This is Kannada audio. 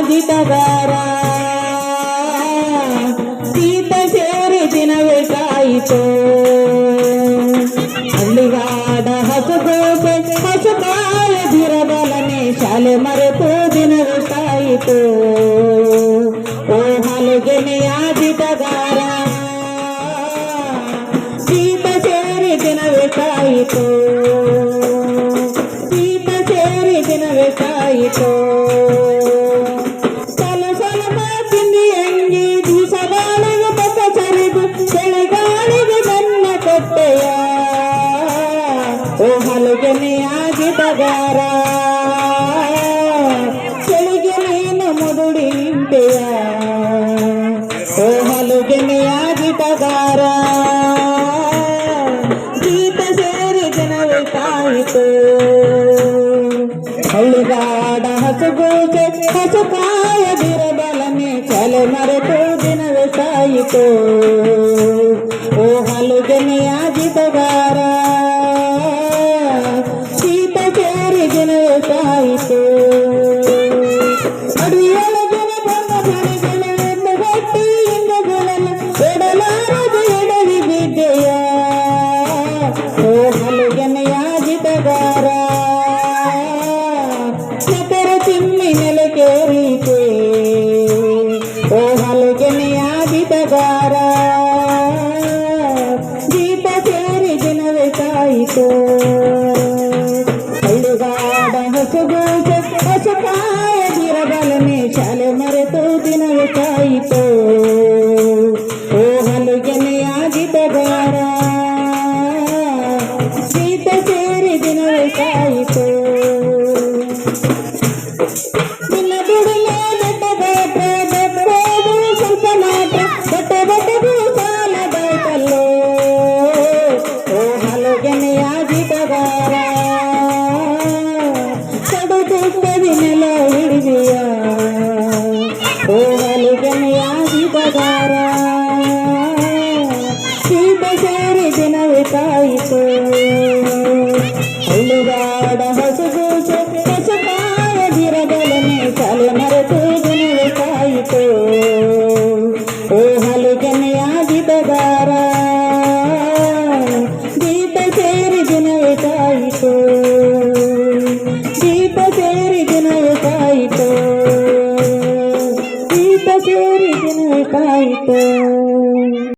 ಜಿತಗಾರ ಸೀತ ಸೇರಿ ದಿನವೇ ಕಾಯಿತು ಹಳ್ಳಿಗಾಡ ಹಸುಗೋಪೆ ಹಸುಕಾಯ ದಿರಬಲನೆ ಶಾಲೆ ಮರೆತು ದಿನವೇ ಕಾಯಿತು ಓ ಹಲಗೆನೆಯ ಜಿತಗಾರ ಸೀತ ಸೇರಿ ದಿನವೇ ಕಾಯಿತು ಸೀತ ಸೇರಿ ದಿನವೇ ಕಾಯಿತು ಓ ಹಲಗೆನೆಯ ಜಿತಗಾರ ಚಳಿಗೆ ನೀನು ಮುದುಡಿ ನಿಂತೆಯ ಓ ಹಲಗೆನೆಯ ಜಿತಗಾರ ಗೀತ ಸೇರಿ ದಿನವೇ ಕಾಯಿತು ಹಳ್ಳಿಗಾಡ ಹಸುಗೂಸೆ ಹಸುಕಾಯ ದಿರಬಲನೆ ಚಲೆ ಮರೆತು ದಿನವೇ ಕಾಯಿತು ಓ ಹಲಗೆನೆಯ ಜಿತಗಾರ ಸೀತ ಸೇರಿ ದಿನವೇ ಕಾಯಿತು ಅಡಿಯೊಳಗಿನ ಬಂದ ಮನೆಗಳನ್ನು ಗಟ್ಟಿ ಇಂಗಗಳನ್ನು ಎಡಲಾರದು ಎಡವಿ ಬಿದ್ದೆಯ ಓ ಹಲಗೆನೆಯ ಜಿತಗಾರ ಚತರ ಚಿಮ್ಮಿ ನೆಲಕೇರಿಕೆ ಓ ಹಲಗೆನೆಯ ಜಿತಗಾರ ಗೀತ ಸೇರಿ ದಿನವೇ ಕಾಯಿತು ಹಳ್ಳಿಗಾಡ ಹಸುಗೂಸೆ ಹಸುಕಾಯ ದಿರಬಲನೆ ಶಾಲೆ